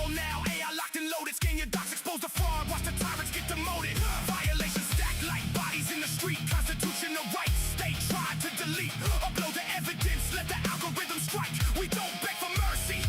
control now. AI locked and loaded. Scan your docs, expose the fraud. Watch the tyrants get demoted. Violations stacked like bodies in the street. Constitutional rights they try to delete. Upload the evidence, let the algorithm strike. We don't beg for mercy,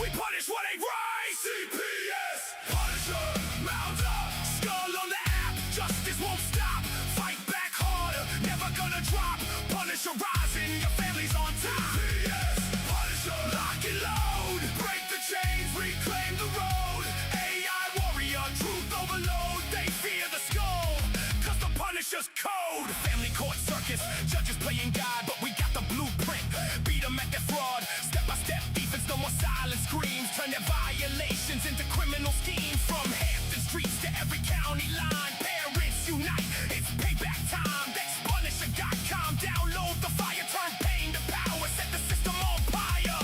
we punish what ain't right. CPS, Punisher, mount up, skull on the app. Justice won't stop, fight back harder, never gonna drop. Punisher rising, your family's on top. CPS, Punisher, lock and load, break the chains, reclaim the road. AI warrior, truth overload. They fear the skull, cause the Punisher's code. Family court circus, judges playing God, but we got the blueprint. Beat them at their fraud, step by step defense, no more silent screams. Turn their violations into criminal schemes. From Hampton streets to every county line, parents unite, it's payback time. That's Punisher.com, download the fire, turn pain to power, set the system on fire.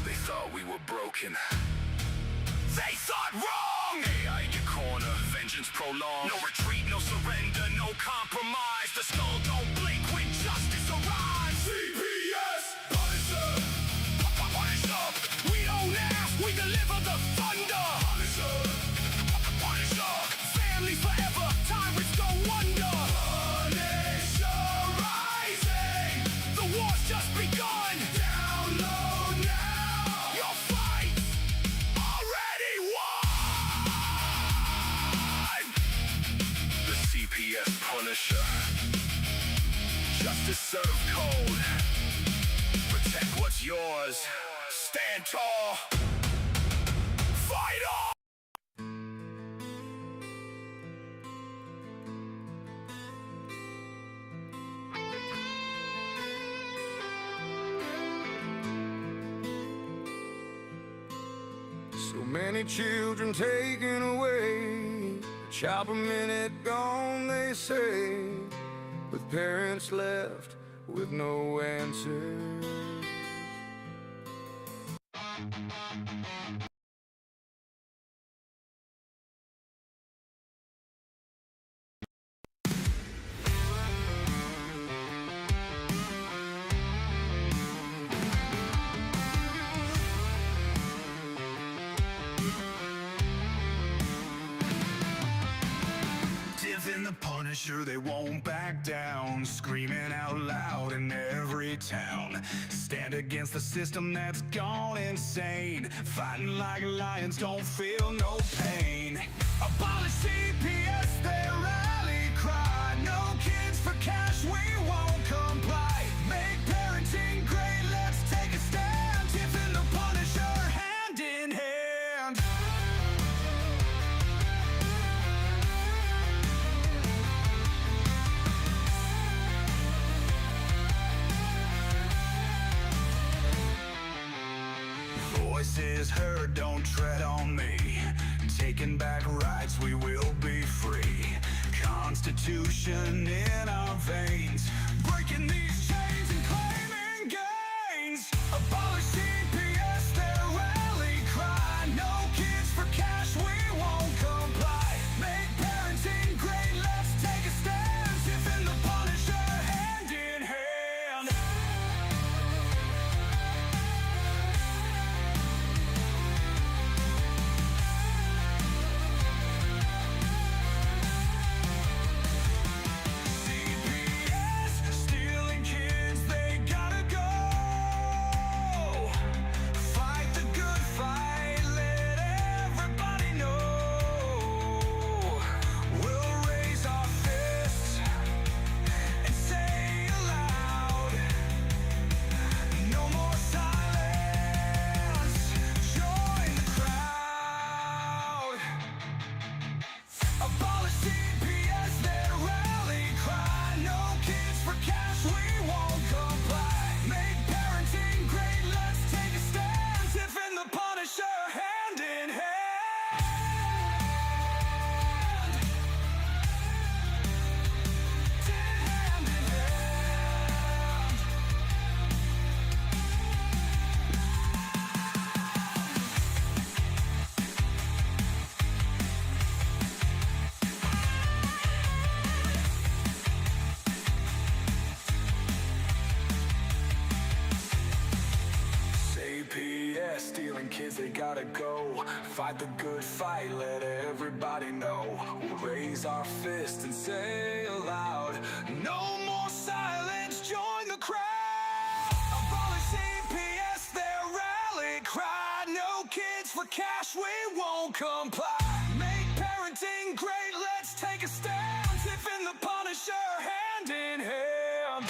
They thought we were broken, they thought wrong. AI in your corner, vengeance prolonged. No retreat, no surrender, no compromise. The skull don't blink when justice arrives. CPS, Punisher, Punisher. We don't ask, we deliver the thunder. Punisher, Punisher. Family forever, tyrants go under. Punisher rising, the war's just begun. Download now, your fight's already won. The CPS Punisher, justice served cold. Protect what's yours, stand tall, fight on. So many children taken away, a child per minute gone, they say, with parents left with no answers. Tiff and the Punisher, they won't back down, screaming out loud in every town. Stand against the system that's gone insane, fighting like lions, don't feel no pain. Abolish CPS, their rally cry. No kids for cash, we won't comply. Make parenting great, let's take a stand. Tiff and the Punisher, hand in hand. Voices heard, don't tread on me. Taking back rights, we will be free. Constitution in our veins, breaking these chains and claiming gains. Abolish CPS, their rally cry. No kids for cash, we won't comply. Make parenting great, let's take a stand. Tiff and the Punisher, hand in hand. CPS, stealing kids. kids, they gotta go. Fight the good fight, let everybody know. We'll raise our fist and say aloud, no more silence, join the crowd. Abolish CPS, their rally cry. No kids for cash, we won't comply. Make parenting great, let's take a stand. Tiff and the Punisher, hand in hand.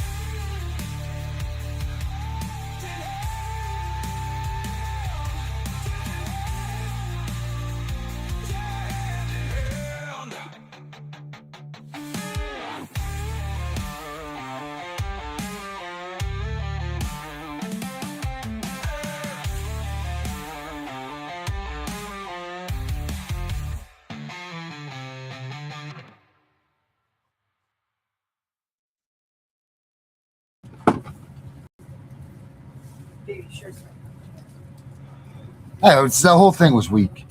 Hey, the whole thing was weak.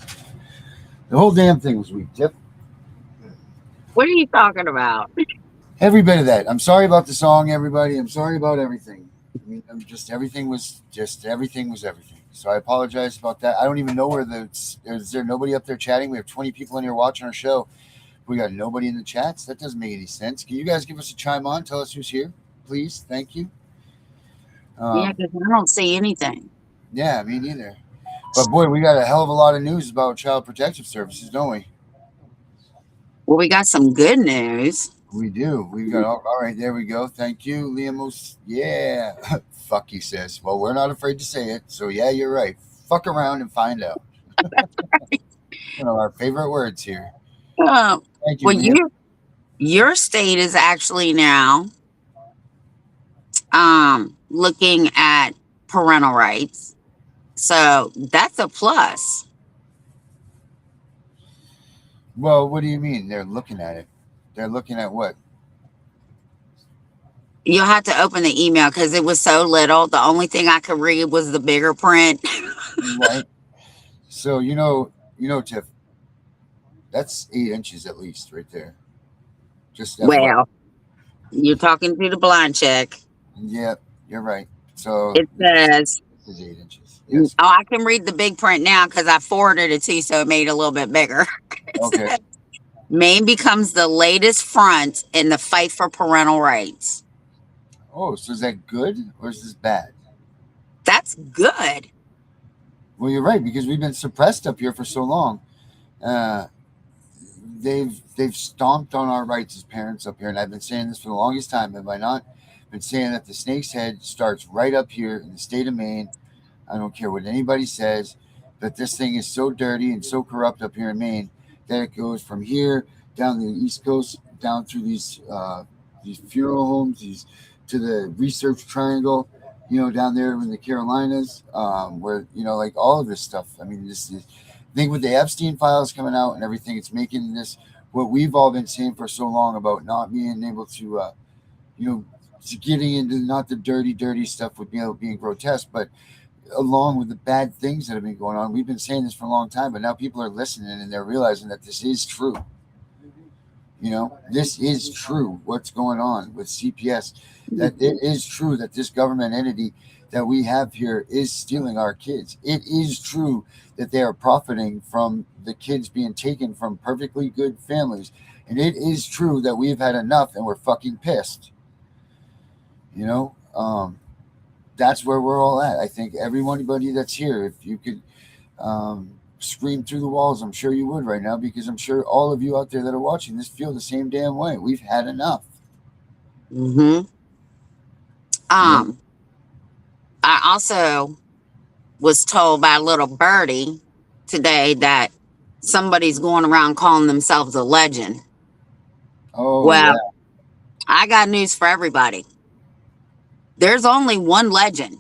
The whole damn thing was weak, Tiff. What are you talking about? Every bit of that. I'm sorry about the song, everybody. I'm sorry about everything. I mean, everything was everything. So I apologize about that. I don't even know where is there nobody up there chatting? We have 20 people in here watching our show. We got nobody in the chats. That doesn't make any sense. Can you guys give us a chime on? Tell us who's here, please. Thank you. Yeah, because I don't see anything. Yeah, me neither. But boy, we got a hell of a lot of news about Child Protective Services, don't we? Well, we got some good news. We do. We got all right. There we go. Thank you, Liam. Yeah. Fuck, he says. Well, we're not afraid to say it. So yeah, you're right. Fuck around and find out. Our favorite words here. Thank you. Well, your state is actually now looking at parental rights. So that's a plus. Well, what do you mean? They're looking at it. They're looking at what? You'll have to open the email because it was so little. The only thing I could read was the bigger print. Right. So Tiff, that's 8 inches at least right there. Just well, you're talking to the blind check. Yeah, you're right. So it says this is 8 inches. Yes. Oh, I can read the big print now because I forwarded it to you, so it made it a little bit bigger. Okay. Maine becomes the latest front in the fight for parental rights. Oh, so is that good or is this bad? That's good. Well, you're right, because we've been suppressed up here for so long. They've stomped on our rights as parents up here, and I've been saying this for the longest time. Have I not? Been saying that the snake's head starts right up here in the state of Maine. I don't care what anybody says, that this thing is so dirty and so corrupt up here in Maine that it goes from here down the East Coast, down through these funeral homes, to the Research Triangle, down there in the Carolinas, where like all of this stuff. I mean, this is, I think with the Epstein files coming out and everything, it's making this what we've all been saying for so long about not being able to, getting into not the dirty stuff with being grotesque, but along with the bad things that have been going on. We've been saying this for a long time, but now people are listening and they're realizing that this is true. This is true. What's going on with CPS? That it is true that this government entity that we have here is stealing our kids. It is true that they are profiting from the kids being taken from perfectly good families. And it is true that we've had enough and we're fucking pissed. That's where we're all at. I think everybody that's here, if you could scream through the walls, I'm sure you would right now, because I'm sure all of you out there that are watching this feel the same damn way. We've had enough. Mm-hmm. I also was told by a little birdie today that somebody's going around calling themselves a legend. Oh, well, yeah. I got news for everybody. There's only one legend,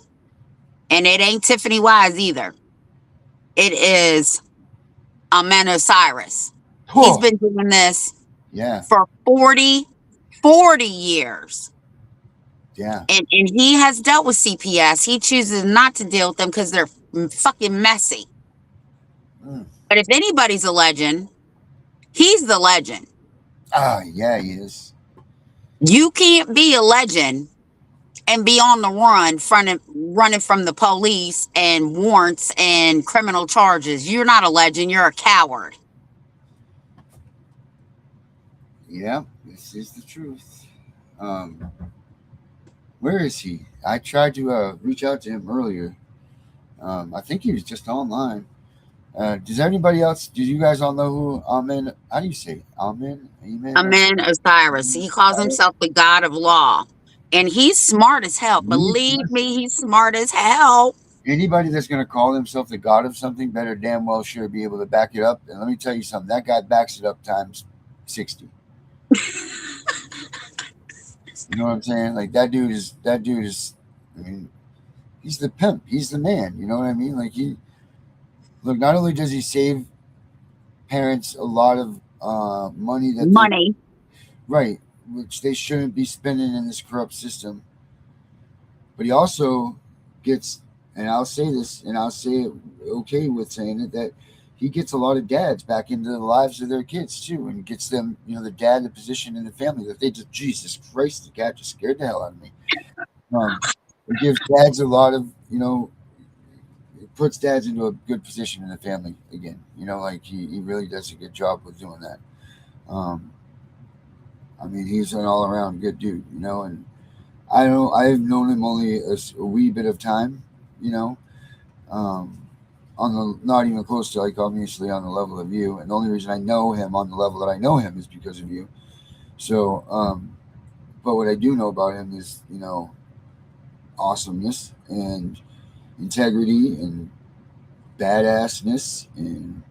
and it ain't Tiffany Wise either. It is Amen Osiris. Oh. He's been doing this for 40 years. Yeah. And he has dealt with CPS. He chooses not to deal with them because they're fucking messy. But if anybody's a legend, he's the legend. Yeah, he is. You can't be a legend and be on the run running from the police and warrants and criminal charges. You're not a legend. You're a coward. Yeah, this is the truth. Where is he? I tried to reach out to him earlier. I think he was just online. Does anybody else? Did you guys all know who Amen? How do you say it? Amen? Amen? Amen Osiris. He calls himself the God of law. And he's smart as hell. Believe me, he's smart as hell. Anybody that's going to call himself the God of something better damn well sure be able to back it up. And let me tell you something. That guy backs it up times 60. You know what I'm saying? Like that dude is, I mean, he's the pimp. He's the man. You know what I mean? Like look, not only does he save parents a lot of money right, which they shouldn't be spending in this corrupt system, but he also gets, and I'll say this, and I'll say it okay with saying it, that he gets a lot of dads back into the lives of their kids too, and gets them, the dad, the position in the family that they just, Jesus Christ, the cat just scared the hell out of me. It gives dads a lot of, it puts dads into a good position in the family again. Like he really does a good job with doing that. I mean, he's an all around good dude, and I've known him only a wee bit of time, on the, not even close to, like, obviously on the level of you. And the only reason I know him on the level that I know him is because of you. So, but what I do know about him is, awesomeness and integrity and badassness and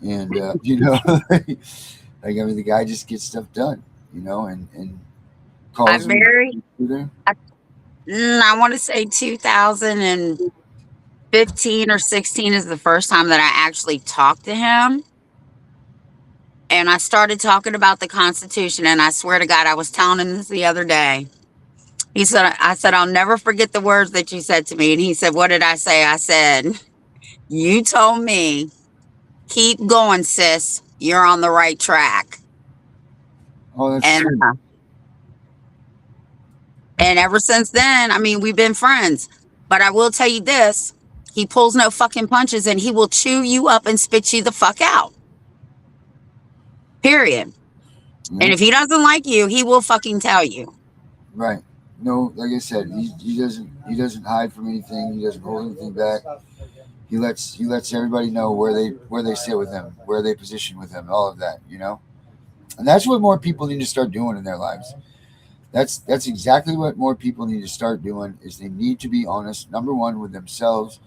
like, I mean, the guy just gets stuff done, and calls me. I want to say 2015 or 16 is the first time that I actually talked to him. And I started talking about the Constitution, and I swear to God, I was telling him this the other day. I said, I'll never forget the words that you said to me. And he said, what did I say? I said, you told me, keep going, sis. You're on the right track. Oh, that's true. And ever since then, I mean, we've been friends. But I will tell you this, he pulls no fucking punches, and he will chew you up and spit you the fuck out. Period. Yeah. And if he doesn't like you, he will fucking tell you. Right. No, like I said, he doesn't hide from anything. He doesn't hold anything back. He lets everybody know where they sit with him, where they position with him, all of that, And that's what more people need to start doing in their lives. That's exactly what more people need to start doing, is they need to be honest, number one, with themselves,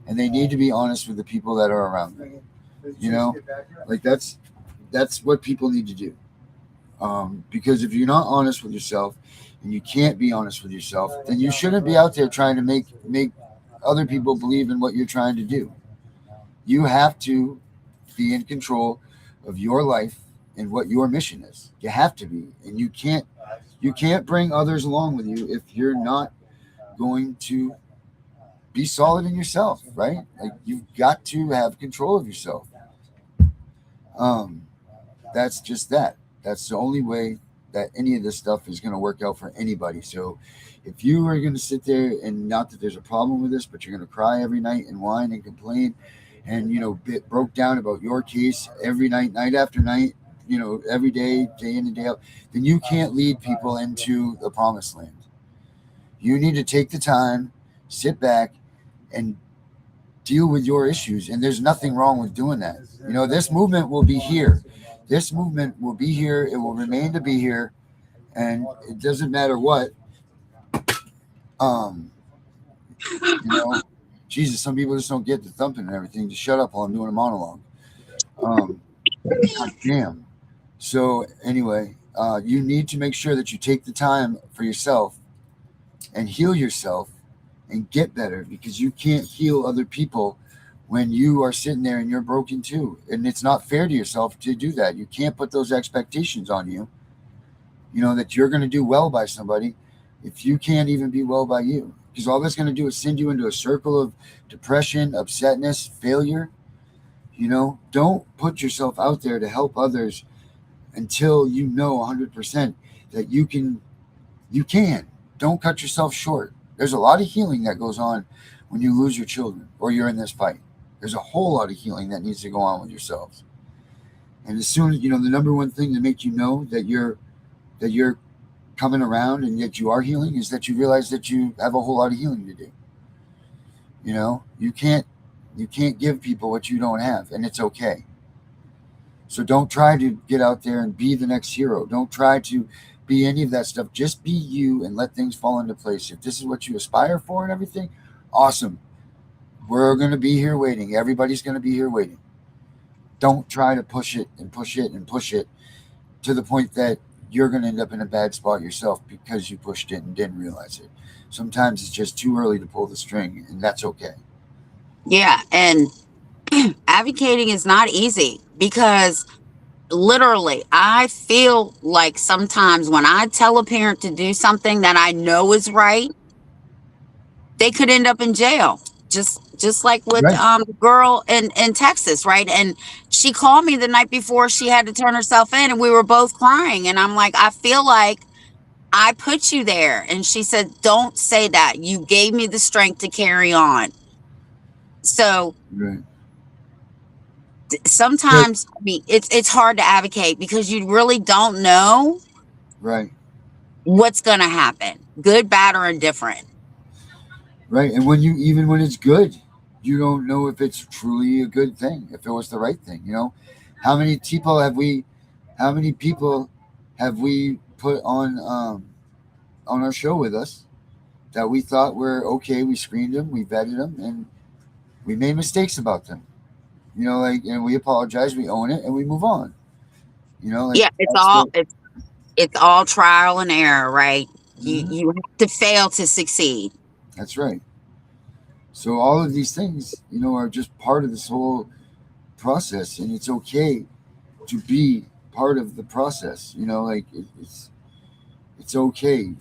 and they need to be honest with the people that are around them. Like that's what people need to do. Because if you're not honest with yourself, and you can't be honest with yourself, then you shouldn't be out there trying to make other people believe in what you're trying to do. You have to be in control of your life and what your mission is. You have to be, and you can't bring others along with you if you're not going to be solid in yourself, right? Like, you've got to have control of yourself. That's just that. That's the only way that any of this stuff is going to work out for anybody. So if you are going to sit there, and not that there's a problem with this, but you're going to cry every night and whine and complain and, broke down about your case every night, night after night, every day, day in and day out, then you can't lead people into the promised land. You need to take the time, sit back, and deal with your issues. And there's nothing wrong with doing that. This movement will be here. This movement will be here. It will remain to be here. And it doesn't matter what. Jesus, some people just don't get the thumping and everything. Just shut up while I'm doing a monologue. God damn. So anyway, you need to make sure that you take the time for yourself and heal yourself and get better, because you can't heal other people when you are sitting there and you're broken too. And it's not fair to yourself to do that. You can't put those expectations on you, that you're going to do well by somebody if you can't even be well by you. Because all that's going to do is send you into a circle of depression, upsetness, failure. Don't put yourself out there to help others until you know 100% that you can. Don't cut yourself short. There's a lot of healing that goes on when you lose your children or you're in this fight. There's a whole lot of healing that needs to go on with yourselves. And as soon as the number one thing to make you know that you're coming around and that you are healing is that you realize that you have a whole lot of healing to do. You can't give people what you don't have, and it's okay. So don't try to get out there and be the next hero. Don't try to be any of that stuff. Just be you and let things fall into place. If this is what you aspire for and everything, awesome. We're going to be here waiting. Everybody's going to be here waiting. Don't try to push it and push it and push it to the point that you're going to end up in a bad spot yourself because you pushed it and didn't realize it. Sometimes it's just too early to pull the string, and that's okay. Yeah, and advocating is not easy because literally I feel like sometimes when I tell a parent to do something that I know is right, they could end up in jail. Just like with Right. the girl in Texas, right? And she called me the night before she had to turn herself in, and we were both crying. And I'm like, I feel like I put you there. And she said, don't say that. You gave me the strength to carry on. So Right. sometimes, I mean, it's hard to advocate because you really don't know Right. what's going to happen, good, bad, or indifferent. Right. And even when it's good, you don't know if it's truly a good thing, if it was the right thing. How many people have we put on our show with us that we thought were okay? We screened them, we vetted them, and we made mistakes about them. And we apologize, we own it, and we move on. Yeah, That's the it's all trial and error, right? Mhm. You have to fail to succeed. That's right. So all of these things, are just part of this whole process, and it's okay to be part of the process. It's okay.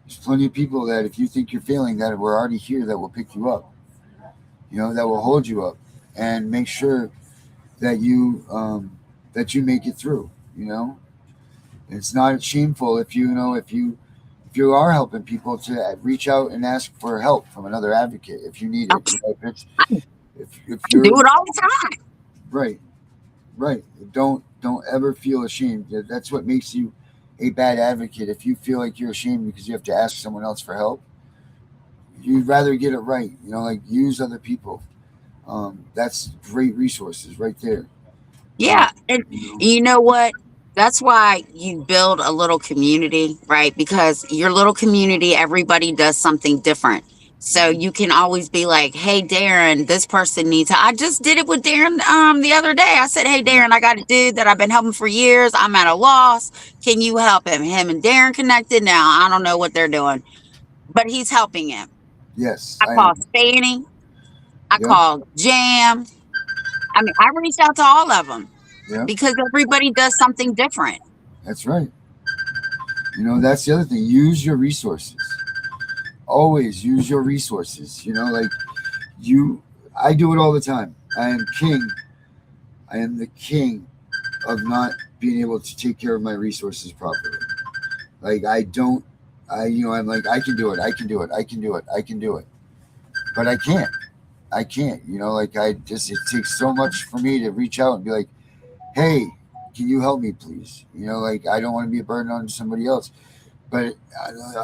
There's plenty of people that if you think you're failing, that we're already here, that will pick you up. That will hold you up and make sure that you make it through. It's not shameful if you are helping people to reach out and ask for help from another advocate if you need I it. If do you're it all the time. right, right. Don't ever feel ashamed. That's what makes you a bad advocate. If you feel like you're ashamed because you have to ask someone else for help, you'd rather get it right. Use other people. That's great resources right there. Um, Yeah, and you know, you know what? That's why you build a little community, right? Because your little community, everybody does something different. So mhm. you can always be like, "Hey, Darren, this person needs." I just did it with Darren the other day. I said, "Hey, Yeah. Darren, I got a dude that I've been helping for years. I'm at a loss. Can you help him?" Him and Darren connected. Now I don't know what they're doing, but he's helping him. Yes, I I called understand. Spanny. I Yep. called Jam. I mean, I reached out to all of them Yep. because everybody does something different. That's right. That's the other thing. Use your resources. Always use your resources. I do it all the time. I am king. I am the king of not being able to take care of my resources properly. Like I don't. I'm like I can do it. I can do it. I can do it. I can do it. But I can't. I can't. It takes so much for me to reach out and be like, hey, can you help me, please? I don't want to be a burden on somebody else. But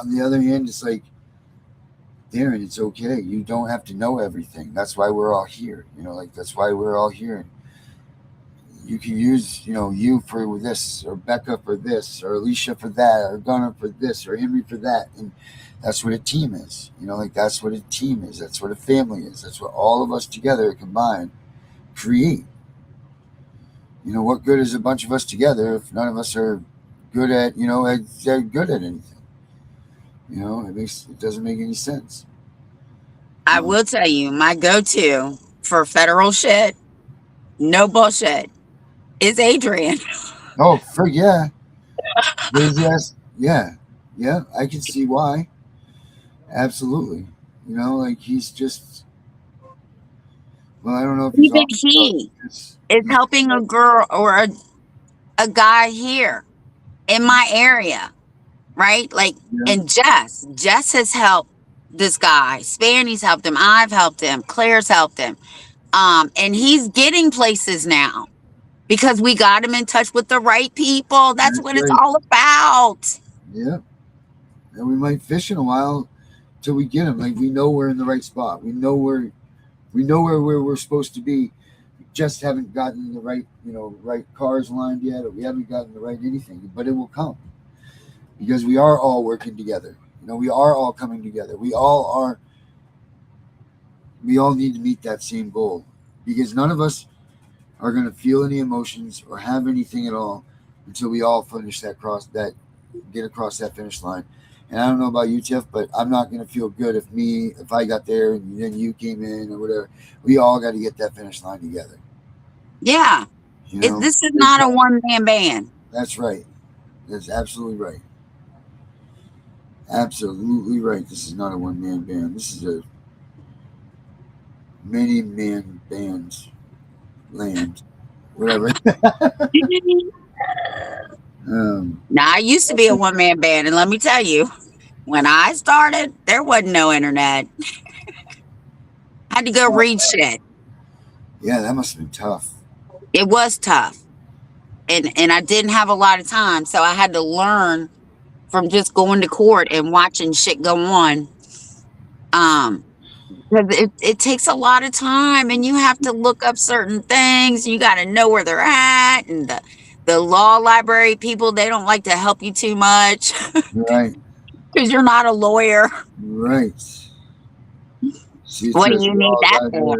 on the other hand, it's like, Darren, it's okay. You don't have to know everything. That's why we're all here. That's why we're all here. You can use, you for this, or Becca for this, or Alicia for that, or Gunnar for this, or Henry for that. And that's what a team is. That's what a team is. That's what a family is. That's what all of us together combined create. What good is a bunch of us together if none of us are good at, good at anything? It doesn't make any sense. I Um, will tell you, my go-to for federal shit, no bullshit, is Adrian. oh, frig, yeah. Lazy ass, yeah. Yeah, I can see why. Absolutely. He's just, well, I don't know if he's Even off, but he is he's, helping a girl or a guy here in my area, right? Like, Yeah. and Jess has helped this guy. Spanny's helped him. I've helped him. Claire's helped him. And he's getting places now because we got him in touch with the right people. That's That's what it's right. all about. Yeah. And we might fish in a while till we get them. Like, we know we're in the right spot. We know where we're supposed to be. We just haven't gotten the right, right cars lined yet, or we haven't gotten the right anything. But it will come because we are all working together. We are all coming together. We all need to meet that same goal, because none of us are going to feel any emotions or have anything at all until we all finish get across that finish line. And I don't know about you, Tiff, but I'm not going to feel good if I got there and then you came in or whatever. We all got to get that finish line together. Yeah. This is not a one-man band. That's right. That's absolutely right. Absolutely right. This is not a one-man band. This is a many-man band land. Whatever. Now, I used to be a one-man band, and let me tell you, when I started, there wasn't no internet. I had to go read shit. Yeah, that must have been tough. It was tough. And I didn't have a lot of time, so I had to learn from just going to court and watching shit go on. Because it takes a lot of time, and you have to look up certain things. You got to know where they're at, and the law library people, they don't like to help you too much. Right. Because you're not a lawyer. Right. What do you need that for?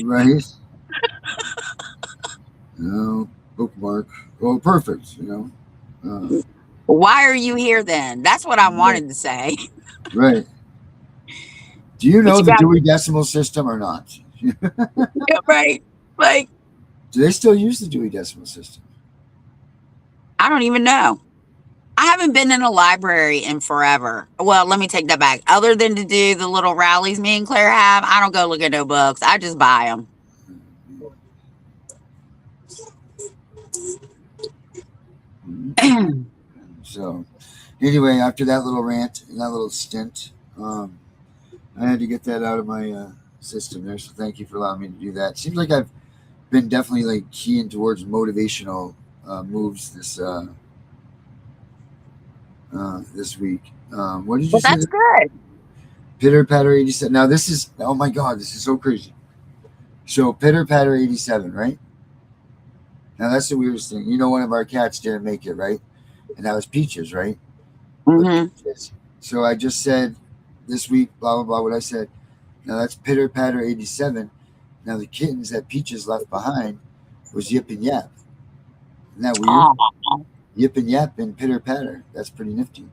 Right. Bookmark. Well, perfect. Why are you here then? That's what I wanted to say. Right. Do you know the Dewey Decimal System or not? Yeah, right. Like, do they still use the Dewey Decimal System? I don't even know. I haven't been in a library in forever. Well, let me take that back. Other than to do the little rallies me and Claire have, I don't go look at no books. I just buy them. So, anyway, after that little rant and that little stint, I had to get that out of my system there. So, thank you for allowing me to do that. Seems like I've been definitely like keying towards motivational moves this week. What did you say? That's good. Pitter Patter 87. Now this is, oh my God, this is so crazy. So Pitter Patter 87, right? Now that's the weirdest thing. One of our cats didn't make it, right? And that was Peaches, right? Mm-hmm. So I just said this week, blah, blah, blah, what I said. Now that's Pitter Patter 87. Now the kittens that Peaches left behind was Yip and Yap. Isn't that weird? Aww. Yip and Yap and Pitter Patter. That's pretty nifty.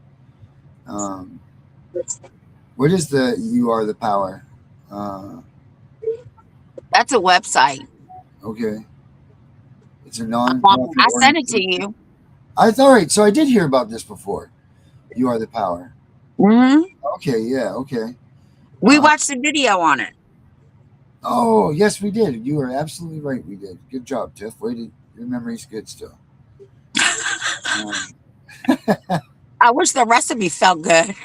What is the You Are the Power? That's a website. Okay. It's a non-profit. I sent it to you. All right. So I did hear about this before. You Are the Power. Mm-hmm. Okay. Yeah. Okay. We watched a video on it. Oh, yes, we did. You are absolutely right. We did. Good job, Tiff. Your memory's good still. I wish the recipe felt good.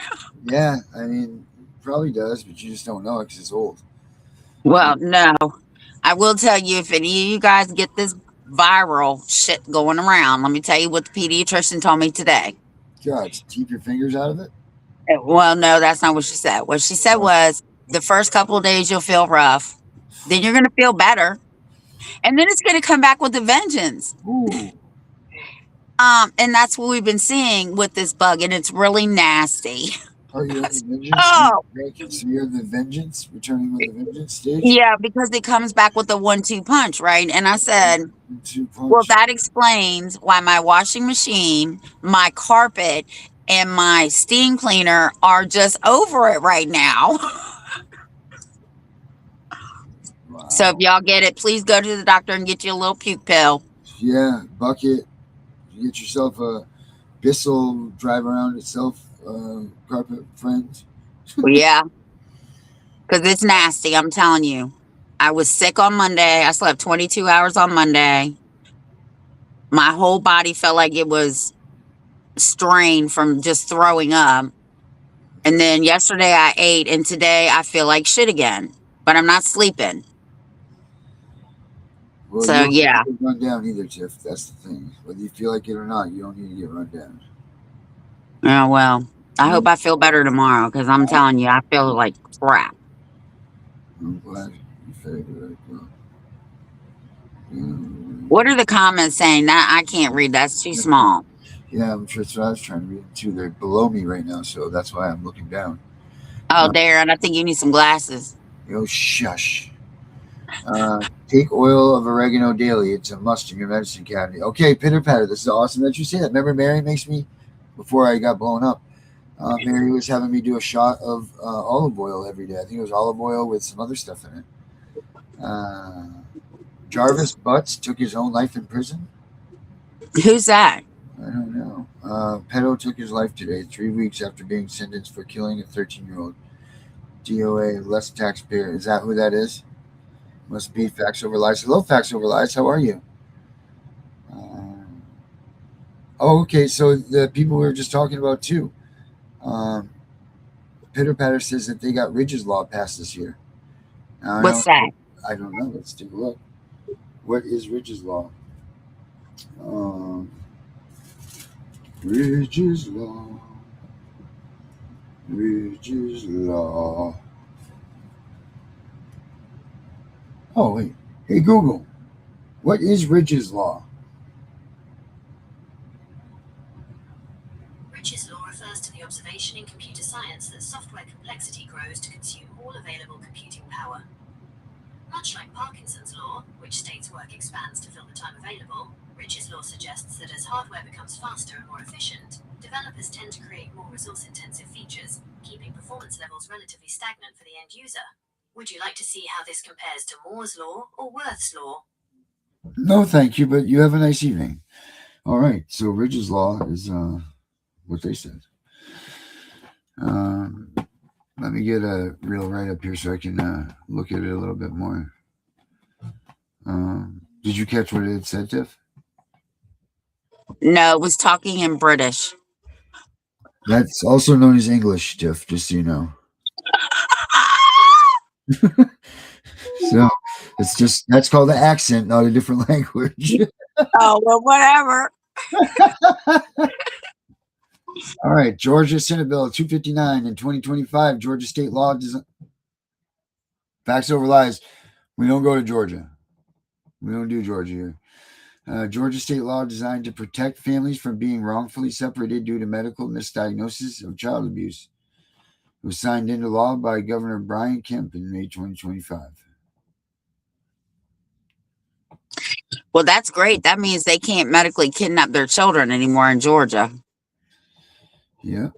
Yeah, I mean, probably does, but you just don't know it because it's old. Well, no. I will tell you, if any of you guys get this viral shit going around, let me tell you what the pediatrician told me today. God, keep your fingers out of it? Well, no, that's not what she said. What she said was, the first couple of days you'll feel rough. Then you're going to feel better. And then it's going to come back with a vengeance. Ooh. And that's what we've been seeing with this bug, and it's really nasty. Are you the vengeance? Oh. So you're the vengeance, returning with the vengeance stage? Yeah, because it comes back with a 1-2 punch, right? And I said, 1-2 punch. well, that explains why my washing machine, my carpet, and my steam cleaner are just over it right now. Wow. So if y'all get it, please go to the doctor and get you a little puke pill. Yeah, bucket. You get yourself a Bissell drive around itself carpet friends. Yeah, because it's nasty. I'm telling you. I was sick on Monday. I slept 22 hours on Monday. My whole body felt like it was strain from just throwing up. And then yesterday I ate, and today I feel like shit again, but I'm not sleeping. Well, you So don't need yeah. to get run down either, Tiff. That's the thing. Whether you feel like it or not, you don't need to get run down. Yeah, well, I hope You- I feel better tomorrow, because I'm telling you, I feel like crap. I'm glad you figured it right. Well, yeah, What are the comments saying? That I can't read. That's too small. yeah, I'm sure that's what I was trying to read too. They're below me right now, so that's why I'm looking down. Oh, Darren, I think you need some glasses. Shush. Take oil of oregano daily. It's a must in your medicine cabinet. Okay, pitter patter. This is awesome that you say that. Remember, Mary makes me, before I got blown up, Mary was having me do a shot of olive oil every day. I think it was olive oil with some other stuff in it. Jarvis Butts took his own life in prison. Who's that? I don't know. Pedo took his life today, 3 weeks after being sentenced for killing a 13-year-old. DOA, less taxpayer. Is that who that is? Must be Facts Over Lies. Hello, Facts Over Lies. How are you? Okay. So the people we were just talking about too. Pitter Patter says that they got Ridge's Law passed this year. Now, What's that? I don't know. Let's take a look. What is Ridge's Law? Ridge's Law. Ridge's Law. Oh, wait. Hey, Google. What is Ridge's Law? Ridge's law refers to the observation in computer science that software complexity grows to consume all available computing power. Much like Parkinson's law, which states work expands to fill the time available, Ridge's law suggests that as hardware becomes faster and more efficient, developers tend to create more resource-intensive features, keeping performance levels relatively stagnant for the end user. Would you like to see how this compares to Moore's law or Worth's law? No, thank you, but you have a nice evening. All right, so Ridge's Law is what they said. Let me get a real write-up here so I can look at it a little bit more. Did you catch what it said, Tiff? No, it was talking in British. That's also known as English, Tiff, just so you know. So that's called the accent, not a different language. Oh, well, whatever. All right, Georgia Senate Bill 259 in 2025, Georgia state law Facts Over Lies. We don't go to Georgia. We don't do Georgia here. Georgia state law designed to protect families from being wrongfully separated due to medical misdiagnosis of child abuse. It was signed into law by Governor Brian Kemp in May 2025. Well, that's great. That means they can't medically kidnap their children anymore in Georgia. Yeah.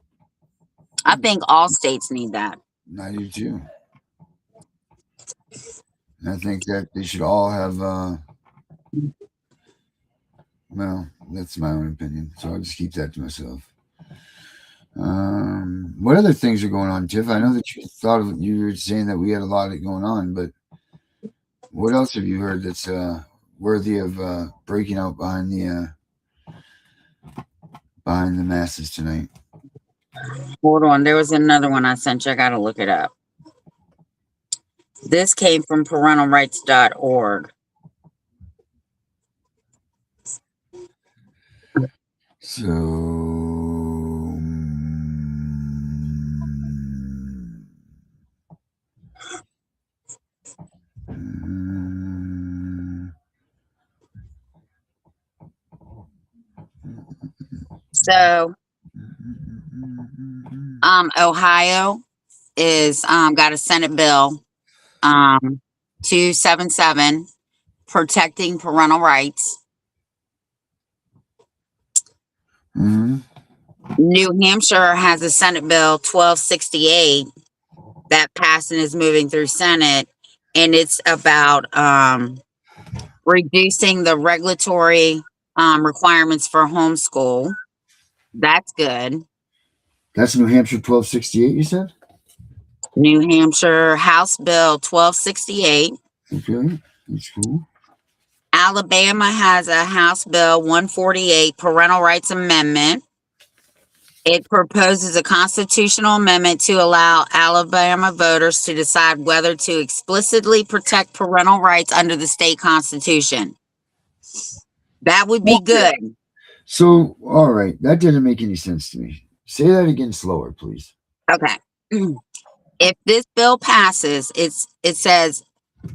I think all states need that. I do too. I think that they should all have, well, that's my own opinion, so I'll just keep that to myself. What other things are going on, Tiff? I know that you were saying that we had a lot of going on, but what else have you heard that's worthy of breaking out behind the masses tonight? Hold on. There was another one I sent you. I got to look it up. This came from parentalrights.org. So, Ohio is got a Senate bill 277 protecting parental rights. mm-hmm. New Hampshire has a Senate bill 1268 that passed and is moving through Senate, and it's about reducing the regulatory requirements for homeschool. That's good. That's New Hampshire 1268, you said? New Hampshire House Bill 1268. Okay, that's cool. Alabama has a House Bill 148 Parental Rights Amendment. It proposes a constitutional amendment to allow Alabama voters to decide whether to explicitly protect parental rights under the state constitution. That would be good. So, all right, that didn't make any sense to me. Say that again slower, please. Okay. If this bill passes, it says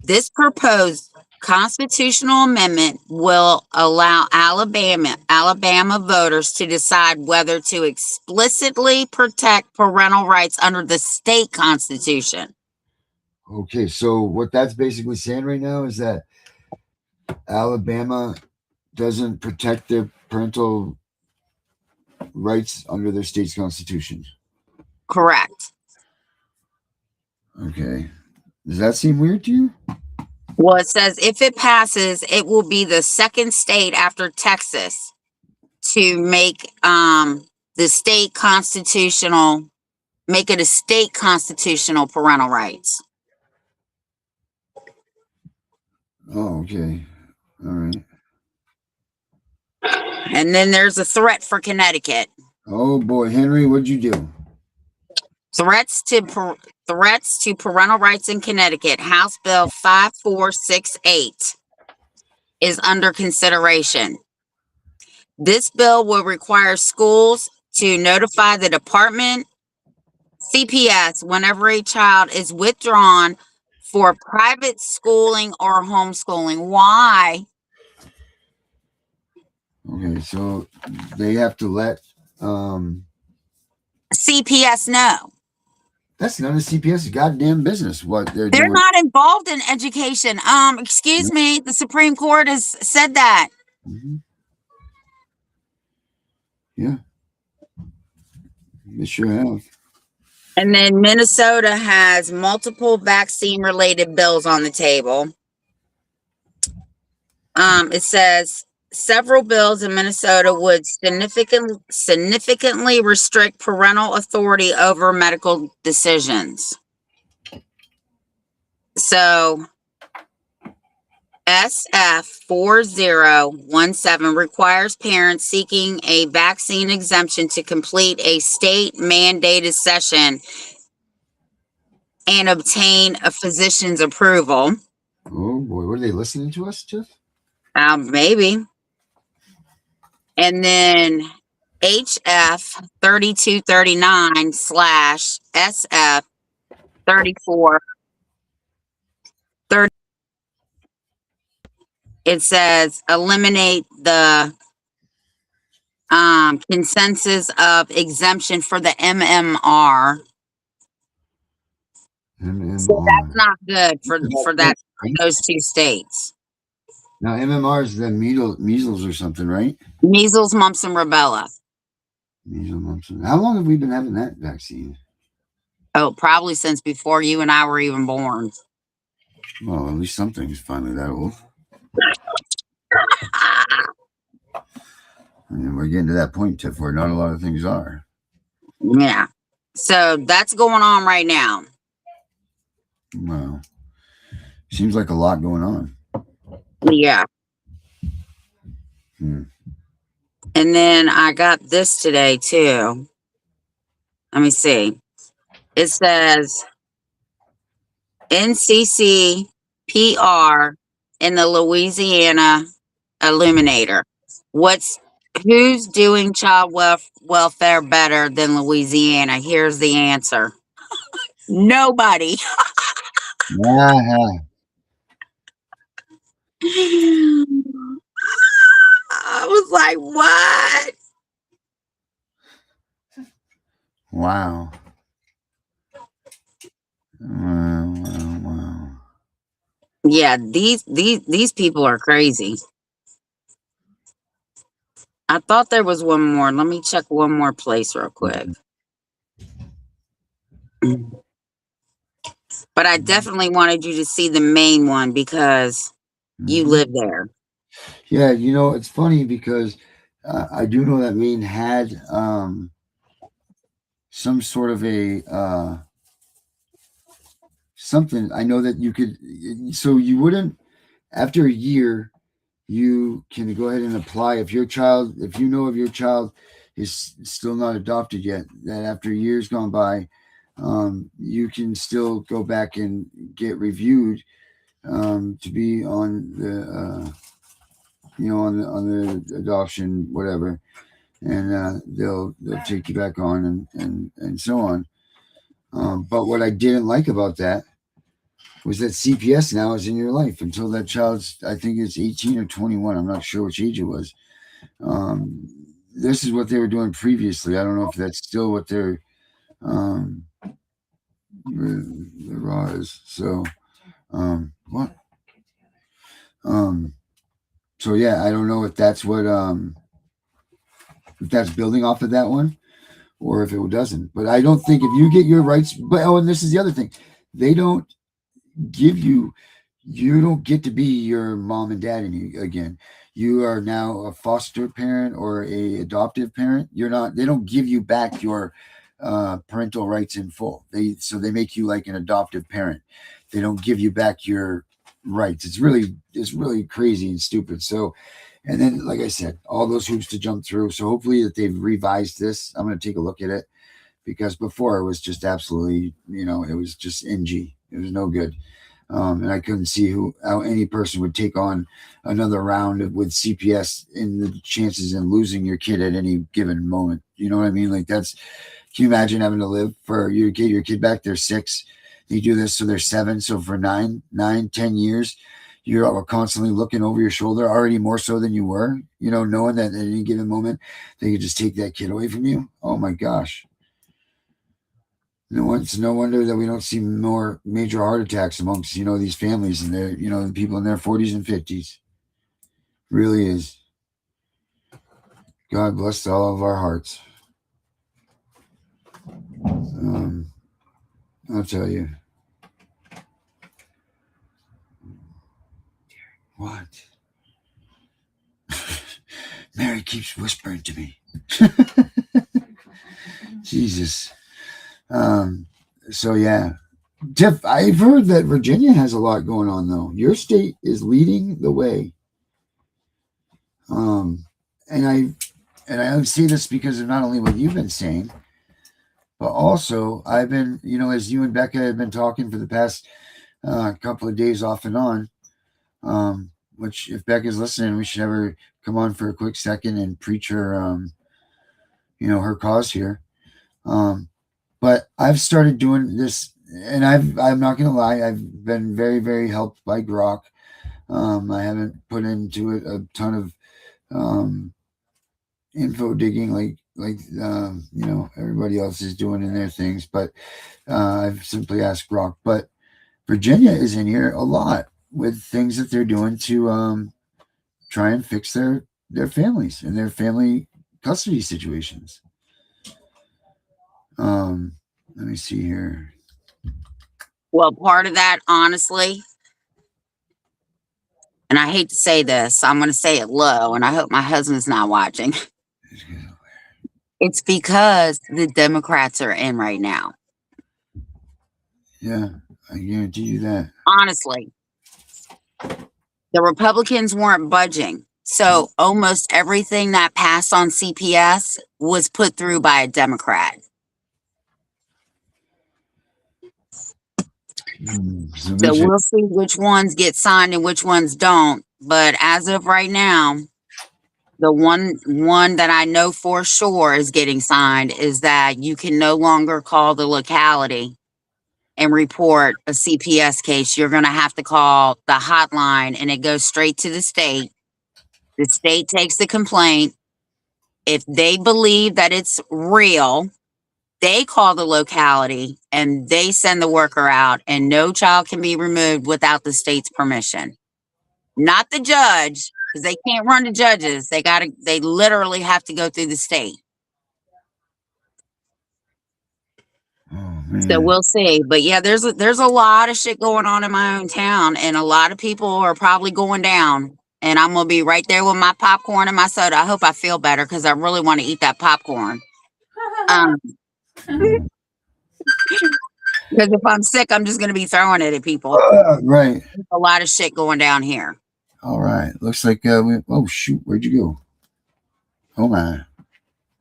this proposed constitutional amendment will allow Alabama voters to decide whether to explicitly protect parental rights under the state constitution. Okay, so what that's basically saying right now is that Alabama doesn't protect their parental rights under their state's constitution. Correct. Okay. Does that seem weird to you? Well, it says if it passes, it will be the second state after Texas to make the state constitutional, make it a state constitutional parental rights. Oh, okay. All right. And then there's a threat for Connecticut. Oh boy, Henry, what'd you do? Threats to parental rights in Connecticut. House Bill 5468 is under consideration. This bill will require schools to notify the department, CPS, whenever a child is withdrawn for private schooling or homeschooling. Why? Okay, so they have to let CPS know. that's none of CPS's goddamn business what they're They're doing. not involved in education. Excuse me, the Supreme Court has said that. Mhm. Yeah. They sure have. And then Minnesota has multiple vaccine related bills on the table. It says several bills in Minnesota would significantly restrict parental authority over medical decisions. So SF 4017 requires parents seeking a vaccine exemption to complete a state mandated session and obtain a physician's approval. Oh boy, what are they listening to us, Jeff? Maybe. And then HF 3239 / SF 3430. It says eliminate the consensus of exemption for the MMR. So that's not good for that those two states. Now MMR is the measles or something, right? Measles, mumps, and rubella. Measles, mumps. How long have we been having that vaccine? Oh, probably since before you and I were even born. Well, at least something's finally that old. And we're getting to that point, Tiff, where not a lot of things are. Yeah. So that's going on right now. Wow. Seems like a lot going on. Yeah. And then I got this today too. Let me see. It says NCCPR in the Louisiana Illuminator. Who's doing child welfare better than Louisiana? Here's the answer. Nobody. I was like, what? Wow. Wow. Yeah, these people are crazy. I thought there was one more. Let me check one more place real quick. But I definitely wanted you to see the main one because you live there. Yeah, you know, it's funny because I do know that Maine had some sort of a something. I know that you could, so you wouldn't, after a year, you can go ahead and apply if you know of your child is still not adopted yet, that after years gone by, you can still go back and get reviewed to be on the on the adoption whatever, and they'll take you back on and so on. But what I didn't like about that was that CPS now is in your life until that child's, I think it's 18 or 21. I'm not sure which age it was. This is what they were doing previously. I don't know if that's still what their raw is. So, what? So yeah, I don't know if that's what if that's building off of that one or if it doesn't. But I don't think if you get your rights, but and this is the other thing, they don't give you don't get to be your mom and dad again. You are now a foster parent or a adoptive parent. You're not, they don't give you back your parental rights in full. They make you like an adoptive parent. They don't give you back your rights. It's really crazy and stupid. So, and then like I said, all those hoops to jump through. So hopefully that they've revised this. I'm going to take a look at it, because before it was just absolutely, it was just NG. It was no good. And I couldn't see how any person would take on another round with CPS in the chances in losing your kid at any given moment. You know what I mean? Like can you imagine having to live for your kid back? They're 6. You do this so they're 7. So for 9, 10 years, you're constantly looking over your shoulder, already more so than you were, knowing that at any given moment, they could just take that kid away from you. Oh my gosh. It's no wonder that we don't see more major heart attacks amongst, these families and their, the people in their 40s and 50s. Really is. God bless all of our hearts. I'll tell you. What? Mary keeps whispering to me. Jesus. So yeah, Tiff, I've heard that Virginia has a lot going on though. Your state is leading the way. And I say this because of not only what you've been saying, but also I've been, as you and Becca have been talking for the past couple of days off and on, which if Becca's listening, we should have her come on for a quick second and preach her, her cause here. But I've started doing this, and I'm not going to lie, I've been very, very helped by Grok. I haven't put into it a ton of info digging like everybody else is doing in their things, but I've simply asked Grok. But Virginia is in here a lot with things that they're doing to try and fix their families and their family custody situations. Let me see here. Well, part of that, honestly, and I hate to say this, I'm going to say it low, and I hope my husband's not watching. It's because the Democrats are in right now. Yeah, I guarantee you that. Honestly, the Republicans weren't budging. So almost everything that passed on CPS was put through by a Democrat. So we'll see which ones get signed and which ones don't. But as of right now, the one that I know for sure is getting signed is that you can no longer call the locality and report a CPS case. You're going to have to call the hotline, and it goes straight to the state. The state takes the complaint. If they believe that it's real, they call the locality and they send the worker out, and no child can be removed without the state's permission. Not the judge, because they can't run the judges. They literally have to go through the state. So we'll see. But yeah, there's a lot of shit going on in my own town, and a lot of people are probably going down. And I'm gonna be right there with my popcorn and my soda. I hope I feel better, because I really want to eat that popcorn. Because if I'm sick, I'm just gonna be throwing it at people. Right. There's a lot of shit going down here. All right. Looks like oh shoot, where'd you go? Oh my.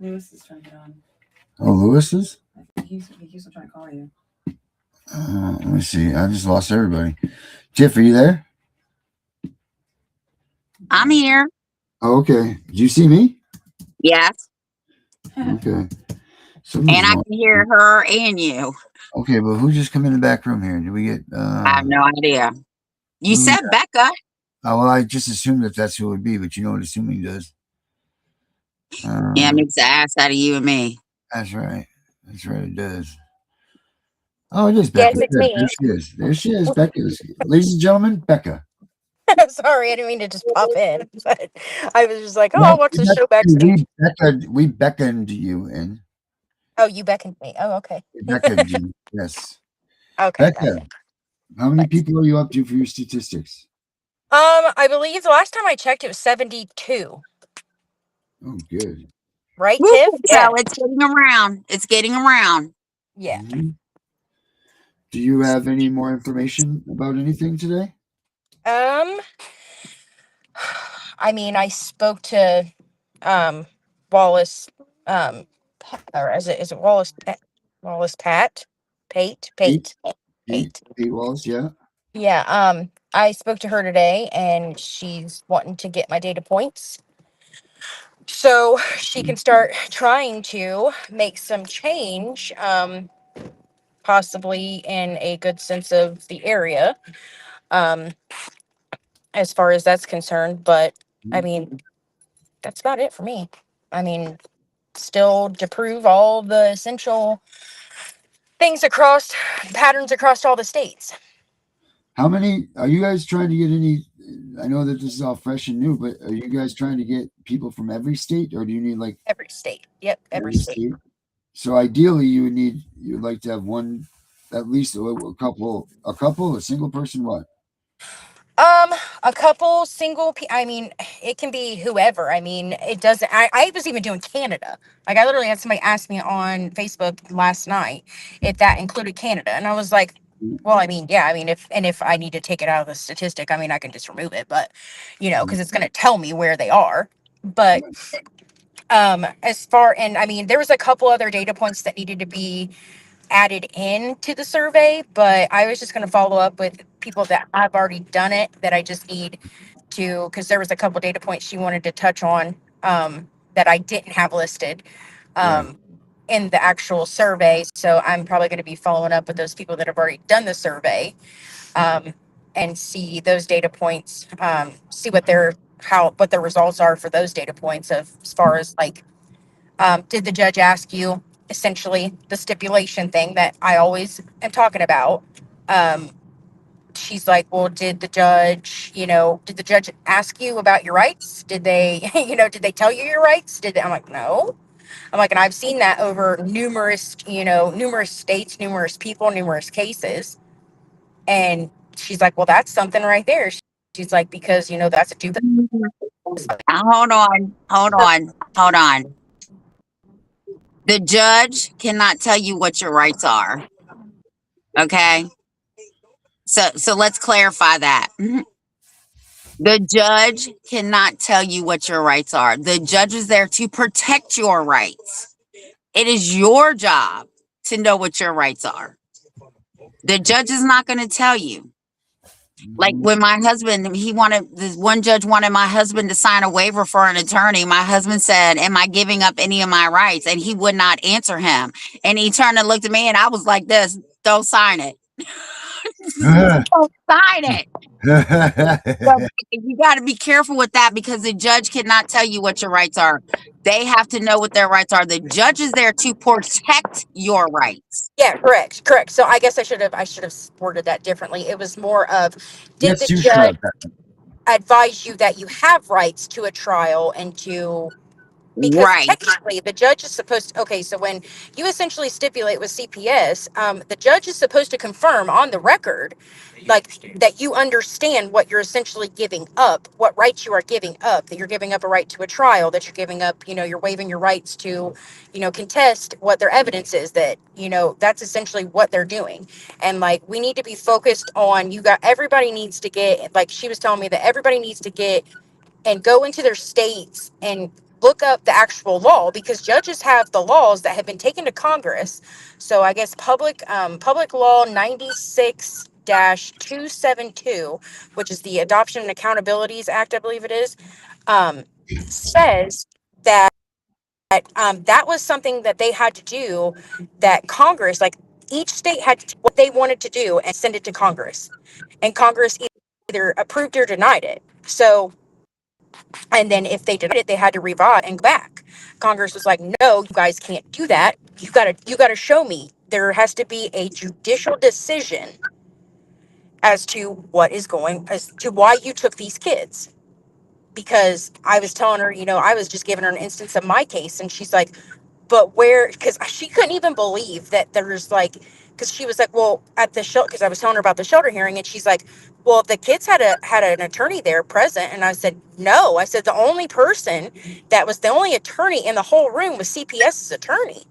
Lewis is trying to get on. Oh, Lewis is? I think he's still trying to call you. Let me see. I just lost everybody. Tiff, are you there? I'm here. Oh, okay. Did you see me? Yes. Okay. And I can hear her and you. Okay, but who just come in the back room here? Did we get? I have no idea. You said Becca. Oh, well, I just assumed that that's who it would be, but you know what assuming does. Yeah, it makes the ass out of you and me. That's right. That's right. It does. Oh, it is Becca. Yes, it's me. There she is. There she is. Becca. Ladies and gentlemen, Becca. Sorry, I didn't mean to just pop in, but I was just like, oh, I'll watch the show backstage. We beckoned you in. Oh, you beckoned me. Oh, okay. We beckoned you. Yes. Okay. Becca, how many people are you up to for your statistics? I believe the last time I checked, it was 72. Oh, good. Right, Woo, Tiff? yeah, it's getting around. It's getting around. Yeah. Mm-hmm. Do you have any more information about anything today? I mean, I spoke to Wallace, or is it Wallace Pate? Pete Wallace, yeah. Yeah, I spoke to her today and she's wanting to get my data points so she can start trying to make some change, possibly in a good sense of the area, as far as that's concerned. But I mean, that's about it for me. I mean, still to prove all the essential things across patterns across all the states. How many are you guys trying to get any? I know that this is all fresh and new, but are you guys trying to get people from every state, or do you need like Every state? Yep, every state. So ideally, you'd like to have one, at least a couple, a single person. What? A couple single. I mean, it can be whoever. I mean, it doesn't. I was even doing Canada. Like, I literally had somebody ask me on Facebook last night if that included Canada, and I was like, well, I mean, yeah. I mean, if I need to take it out of the statistic, I mean, I can just remove it, but because it's going to tell me where they are. But as far, and I mean, there was a couple other data points that needed to be added in to the survey, but I was just going to follow up with people that have already done it that I just need to, because there was a couple data points she wanted to touch on, that I didn't have listed in the actual survey. So I'm probably going to be following up with those people that have already done the survey, and see those data points, see what what the results are for those data points of, as far as like, did the judge ask you, essentially the stipulation thing that I always am talking about? She's like, well, did the judge ask you about your rights? Did they, did they tell you your rights? I'm like, no. I'm like, and I've seen that over numerous states, numerous people, numerous cases. And she's like, well, that's something right there. She's like, because, that's a due. Hold on. The judge cannot tell you what your rights are. Okay. So let's clarify that. The judge cannot tell you what your rights are. The judge is there to protect your rights. It is your job to know what your rights are. The judge is not going to tell you. Like when my husband, this one judge wanted my husband to sign a waiver for an attorney. My husband said, am I giving up any of my rights? And he would not answer him. And he turned and looked at me and I was like this, don't sign it. Don't sign it. But you got to be careful with that because the judge cannot tell you what your rights are. They have to know what their rights are. The judge is there to protect your rights. Yeah, correct. So I guess I should have worded that differently. It was more of, did the judge Short. advise you that you have rights to a trial and to, because Right. technically the judge is supposed to, okay, so when you essentially stipulate with CPS, the judge is supposed to confirm on the record, like, that you understand what you're essentially giving up, what rights you are giving up, that you're giving up a right to a trial, that you're giving up, you're waiving your rights to, contest what their evidence is, that, that's essentially what they're doing. And like, we need to be focused on, everybody needs to get, like she was telling me, that everybody needs to get and go into their states and look up the actual law, because judges have the laws that have been taken to Congress. So I guess public law 96-272, which is the Adoption and Accountabilities Act, I believe it is, says that that was something that they had to do, that Congress, like each state had to do what they wanted to do and send it to Congress. And Congress either approved or denied it. So, and then if they denied it, they had to revise and go back. Congress was like, no, you guys can't do that. You gotta show me. There has to be a judicial decision as to as to why you took these kids. Because I was telling her, I was just giving her an instance of my case, and she's like, but where, because she couldn't even believe that there's like, because she was like, well, at the shelter, because I was telling her about the shelter hearing, and she's like, well, the kids had an attorney there present. And I said, no. I said, the only person that was the only attorney in the whole room was CPS's attorney.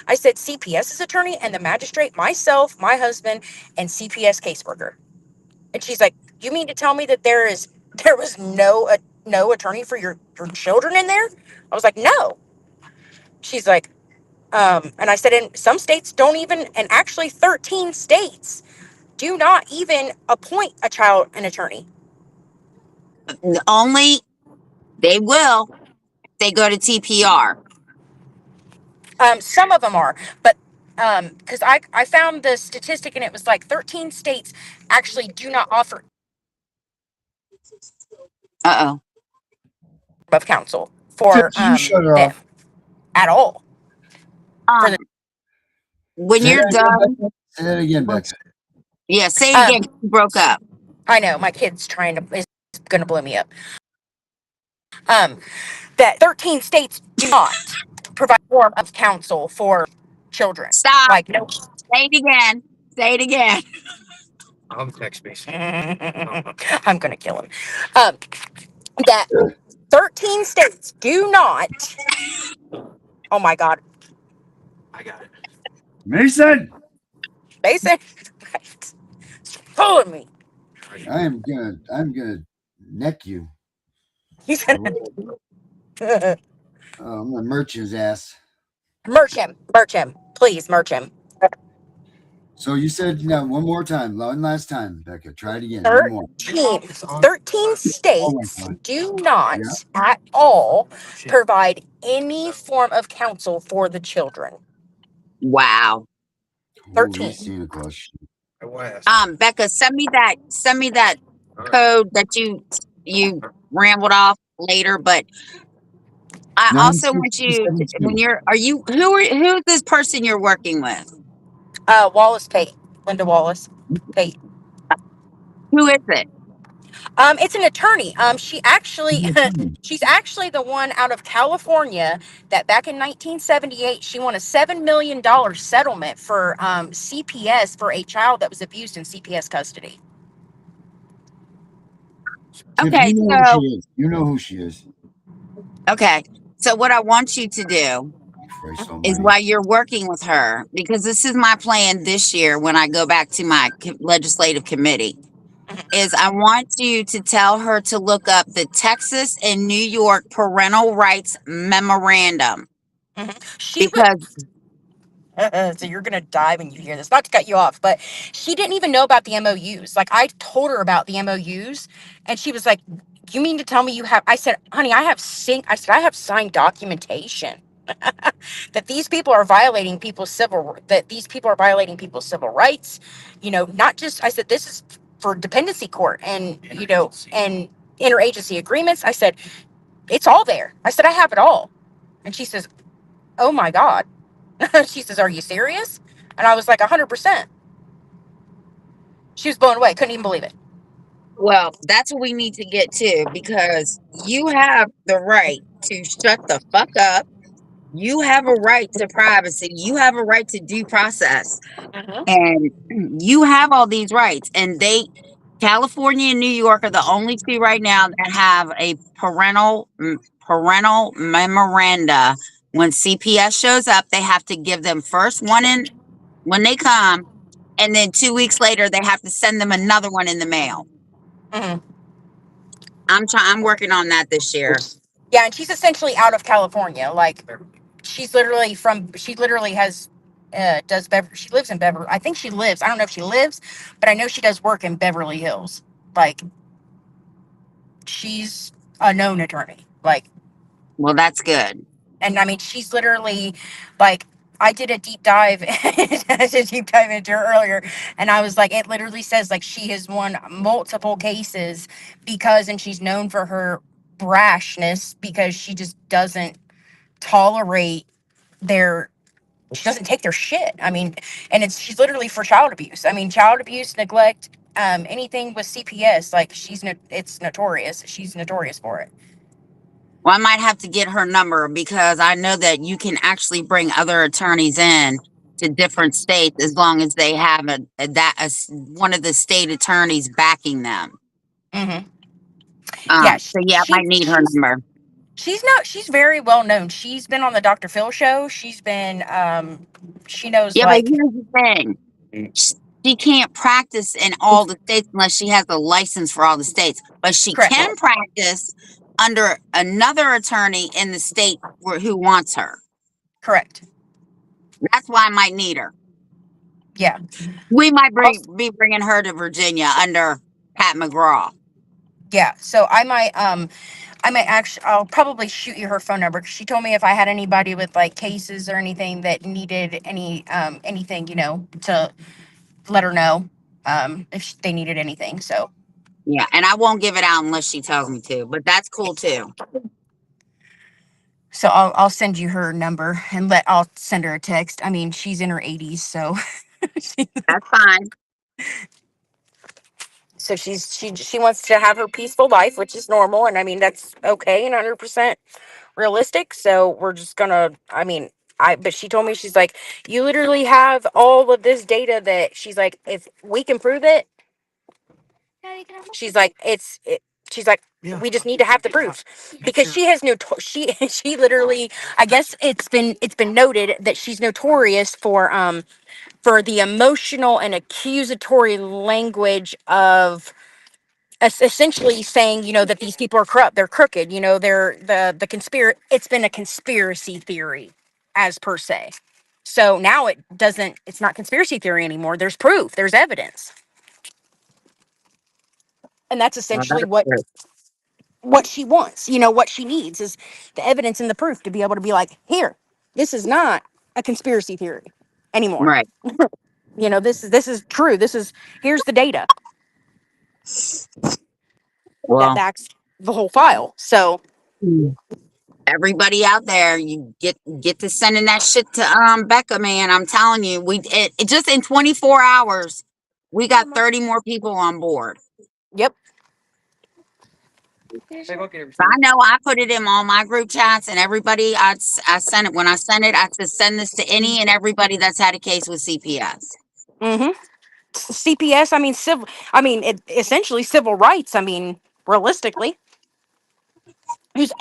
I said, CPS's attorney and the magistrate, myself, my husband, and CPS caseworker. And she's like, you mean to tell me that there was no attorney for your children in there? I was like, no. She's like, and I said, in some states don't even, and actually 13 states do not even appoint an attorney. Only they will if they go to TPR. Some of them are, but because I found the statistic, and it was like 13 states actually do not offer Uh-oh. of counsel for Tiff, you shut her them off. at all. For Um, the when Say you're that again, done, Becca. Say that again, Becca. yeah, say it again. You broke up. I know my kid's is gonna blow me up. That 13 states do not provide form of counsel for children. Stop. Like, no. Say it again. Say it again. I'm text based. I'm gonna kill him. That 13 states do not. Oh my God. I got it. Mason, Mason, it's fooling me. I'm gonna neck you. He said, Oh, I'm gonna merch his ass. merch him, please, merch him. So you said no, one more time, one last time, Becca. Try it again. One more. 13 states God. do not Yeah. at all provide any form of counsel for the children. Wow. Holy 13. Santa Claus. Becca, send me that code that you rambled off later. But I also want you to, when 96272. who's this person you're working with? Wallace Pate, Linda Wallace Pate. Who is it? It's an attorney. She's actually the one out of California that back in 1978 she won a $7 million settlement for CPS for a child that was abused in CPS custody. Tiff, Okay, you know who she is. You know who she is. okay. So what I want you to do Christ is, almighty. while you're working with her, because this is my plan this year when I go back to my legislative committee, is I want you to tell her to look up the Texas and New York parental rights memorandum. She was. Because So you're gonna die when you hear this. Not to cut you off, but she didn't even know about the MOUs. Like, I told her about the MOUs, and she was like, "You mean to tell me you have?" I said, "Honey, I have signed documentation that these people are violating people's civil rights. Not just." I said, "This is for dependency court and and interagency agreements." I said, "It's all there." I said, "I have it all," and she says, "Oh my God." She says, "Are you serious?" And I was like, 100%. She was blown away. Couldn't even believe it. Well, that's what we need to get to, because you have the right to shut the fuck up. You have a right to privacy. You have a right to due process. And you have all these rights. And California and New York are the only two right now that have a parental memoranda. When CPS shows up, they have to give them first one in when they come, and then 2 weeks later they have to send them another one in the mail. Mm-hmm. I'm working on that this year. Yeah, and she's essentially out of California. Like, she literally has does Beverly. She lives in Beverly. I think she lives. I don't know if she lives, but I know she does work in Beverly Hills. Like, she's a known attorney. Like, Well, that's good. and I mean, she's literally like, I did a deep dive, I did a deep dive into her earlier, and I was like, it literally says like she has won multiple cases because, and she's known for her brashness because she just doesn't tolerate their, she doesn't take their shit. I mean, and she's literally for child abuse. I mean, child abuse, neglect, anything with CPS, like it's notorious. She's notorious for it. Well, I might have to get her number because I know that you can actually bring other attorneys in to different states as long as they have one of the state attorneys backing them. Hmm. Yeah, So yeah, I might need her number. she's very well known. She's been on the Dr. Phil show. She's been she knows Yeah, but like, here's the thing. She can't practice in all the states unless she has a license for all the states. But she correct. can practice under another attorney in the state who wants her. Correct. That's why I might need her. Yeah. We might Also, be bringing her to Virginia under Pat McGraw. yeah. So I might actually, I'll probably shoot you her phone number because she told me if I had anybody with like cases or anything that needed anything, to let her know if they needed anything. So Yeah, and I won't give it out unless she tells me to, but that's cool too. I'll send you her number and I'll send her a text. I mean, she's in her 80s, so That's fine. so she wants to have her peaceful life, which is normal, and I mean that's okay and 100% realistic. So we're just gonna, I mean, but she told me, she's like, you literally have all of this data that she's like, if we can prove it, she's like, she's like, we just need to have the proof because she has no, she literally, I guess it's been noted that she's notorious for the emotional and accusatory language of essentially saying, that these people are corrupt, they're crooked, they're the conspiracy. It's been a conspiracy theory as per se. So now it's not conspiracy theory anymore. There's proof, there's evidence. And that's Well, essentially that's good. what she wants. What she needs is the evidence and the proof to be able to be like, here, this is not a conspiracy theory anymore. Right. This is true. Here's the data that Well, backs the whole file. So everybody out there, you get to sending that shit to Becca, man. I'm telling you, it just in 24 hours, we got 30 more people on board. yep. I know I put it in all my group chats and everybody. I sent it when I sent it. I said send this to any and everybody that's had a case with CPS. Mm-hmm. CPS, I mean, civil, I mean, essentially civil rights. I mean, realistically,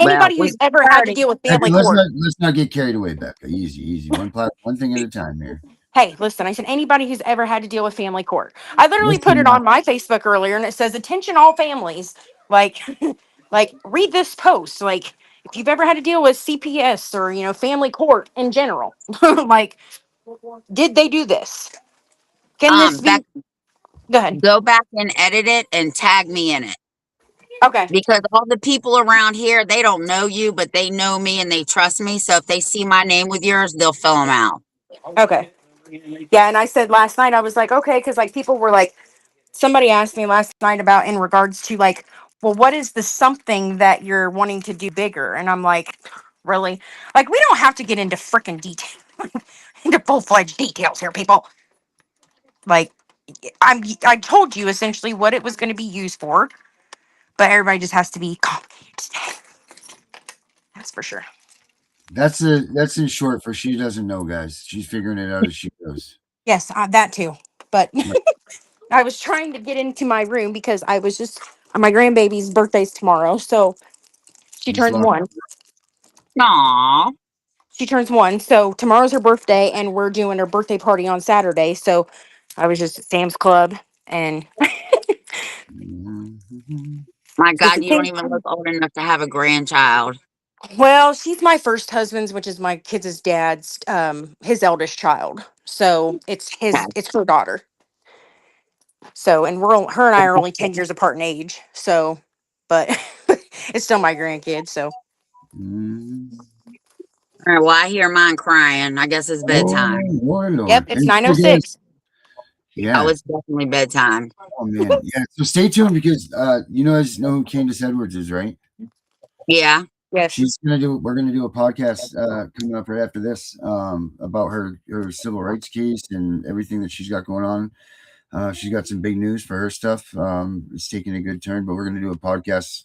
Well, anybody we who's ever had to started. deal with Becca, family court. let's not get carried away, Becca. Easy, easy. One thing at a time here. Hey, listen, I said anybody who's ever had to deal with family court. I literally put Listen, it on my Facebook earlier and it says, attention all families. Like, like read this post. Like, if you've ever had to deal with CPS or, family court in general, like, did they do this? Can this Back be? Go ahead. go back and edit it and tag me in it. Okay. Because all the people around here, they don't know you, but they know me and they trust me. So if they see my name with yours, they'll fill them out. Okay. Yeah. And I said last night, I was like, okay, because like people were like, somebody asked me last night about in regards to like, well, what is the something that you're wanting to do bigger? And I'm like, really? Like, we don't have to get into freaking detail, into full-fledged details here, people. Like, I told you essentially what it was going to be used for, but everybody just has to be complicated. That's for sure. that's in short for she doesn't know, guys. She's figuring it out as she goes. Yes, that too. But Right. I was trying to get into my room because I was just, my grandbaby's birthday's tomorrow, so she Miss turns Laura, 1. Aw. She turns 1, so tomorrow's her birthday, and we're doing her birthday party on Saturday. So I was just at Sam's Club, and mhm. My it's God, a you don't thing. even look old enough to have a grandchild. Well, she's my first husband's, which is my kids' dad's, his eldest child. So it's her daughter. So, and her and I are only 10 years apart in age. So, but it's still my grandkid. So, Mm. All right, well, I hear mine crying. I guess it's Oh, bedtime. yep, Warlord. it's And so guys, 9:06. Oh, yeah. it's definitely bedtime. Oh man, yeah. So stay tuned because you guys know who Candace Edwards is, right? Yeah. Yes. We're gonna do a podcast coming up right after this about her civil rights case and everything that she's got going on. She's got some big news for her stuff. It's taking a good turn, but we're gonna do a podcast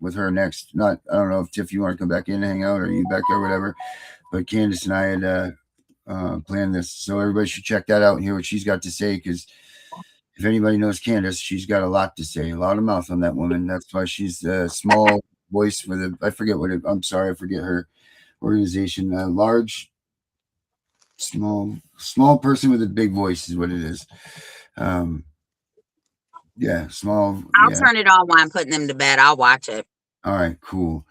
with her next. I don't know if Tiff, you want to come back in and hang out, or you back there, whatever. But Candace and I had planned this, so everybody should check that out and hear what she's got to say. Because if anybody knows Candace, she's got a lot to say, a lot of mouth on that woman. That's why she's a small voice with a, I forget what it, I'm sorry, I forget her organization. Large, small person with a big voice is what it is. Yeah, small. I'll Yeah. turn it on while I'm putting them to bed. I'll watch it. All right, cool.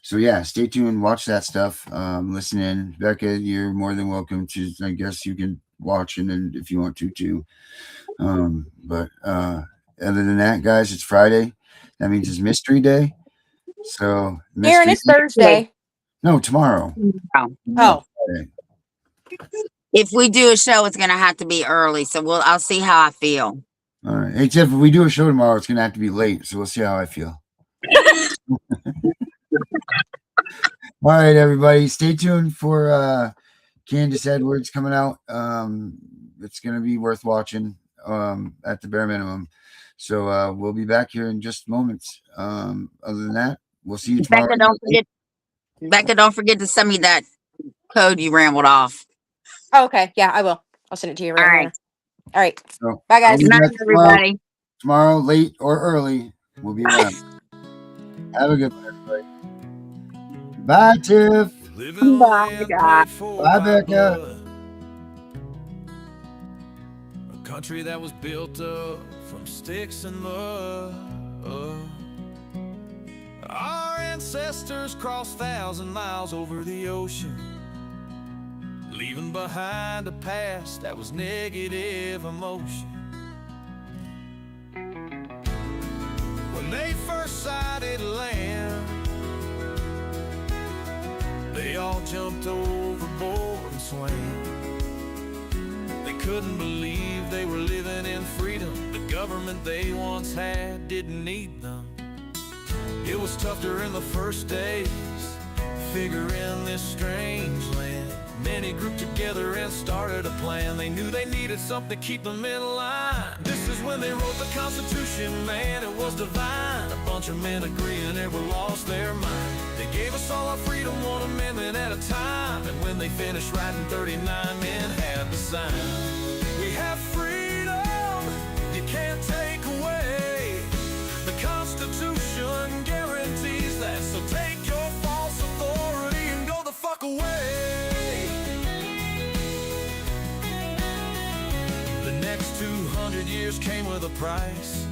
So yeah, stay tuned, watch that stuff. Listen in. Becca, you're more than welcome to, I guess you can watch it and if you want to too. But other than that, guys, it's Friday. That means it's mystery day. So Aaron, mystery. it's Thursday. No, tomorrow. Oh. Friday. If we do a show, it's gonna have to be early. So I'll see how I feel. All right. Hey Tiff, if we do a show tomorrow, it's gonna have to be late. So we'll see how I feel. All right, everybody. Stay tuned for Candace Edwards coming out. It's gonna be worth watching at the bare minimum. So we'll be back here in just moments. Other than that, we'll see you tomorrow. Becca, don't forget to send me that code you rambled off. Oh, okay. Yeah, I will. I'll send it to you right All now. right. All right. So, Bye, guys. Good night, everybody. Tomorrow, late or early, we'll be around. Have a good one, everybody. Bye, Tiff. Bye, guys. Bye, Becca. A country that was built up from sticks and mud. Our ancestors crossed 1,000 miles over the ocean, leaving behind a past that was negative emotion. When they first sighted land, they all jumped overboard and swam. They couldn't believe they were living in freedom. The government they once had didn't need them. It was tough during the first days, figuring this strange land. Many grouped together and started a plan. They knew they needed something to keep them in line. This is when they wrote the Constitution, man, it was divine. A bunch of men agreeing never lost their mind. They gave us all our freedom, one amendment at a time. And when they finished writing, 39 men had to sign. We have freedom, you can't take away. The Constitution guarantees that. So take your false authority and go the fuck away. The next 200 years came with a price.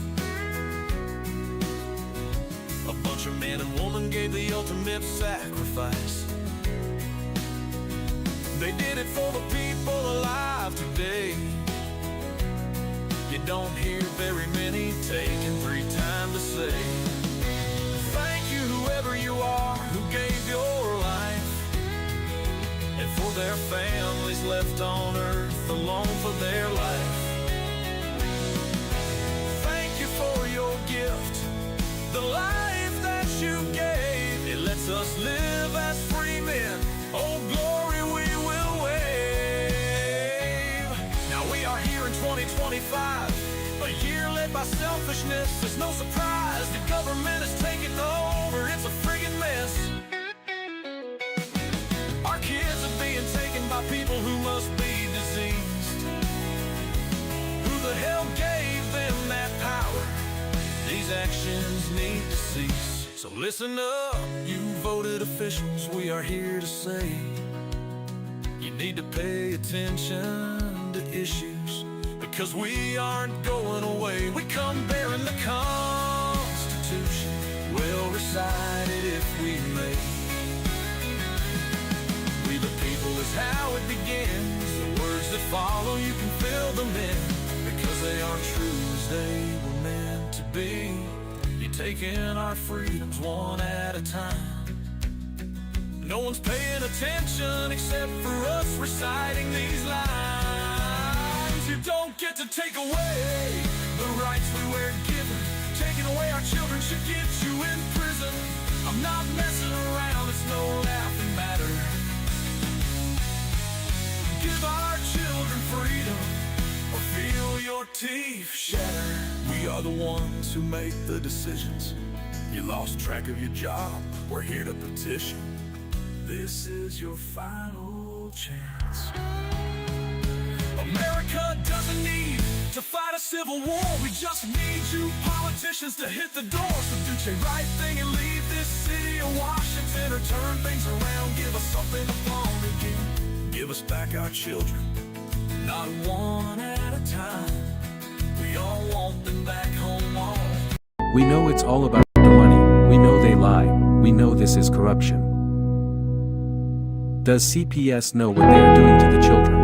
A bunch of men and women gave the ultimate sacrifice. They did it for the people alive today. You don't hear very many taking 3 times to say thank you, whoever you are, who gave your life, and for their families left on earth alone for their life. Thank you for your gift, the life that you gave. It lets us live as free men. Oh, glory we will wave. Now we are here in 2025, a year led by selfishness. It's no surprise the government is taking over. It's a friggin' mess. Our kids are being taken by people who must be diseased. Who the hell gave them that power? These actions need to cease. So listen up, you voted officials, we are here to say you need to pay attention to issues, because we aren't going away. We come bearing the Constitution, well recited if we may. follow, you can fill them in, because they aren't true as they were meant to be. You're taking our freedoms one at a time. No one's paying attention except for us reciting these lines. You don't get to take away the rights we were given. Taking away our children should get you in prison. I'm not messing around, it's no laughing matter. Give our children freedom, or feel your teeth shatter. We are the ones who make the decisions. You lost track of your job, we're here to petition. This is your final chance. America doesn't need to fight a civil war. We just need you politicians to hit the door. So do the right thing and leave this city of Washington, or turn things around, give us something to fall again. Give us back our children, not one at a time. We all want them back home all. We know it's all about the money, we know they lie, we know this is corruption. Does CPS know what they are doing to the children?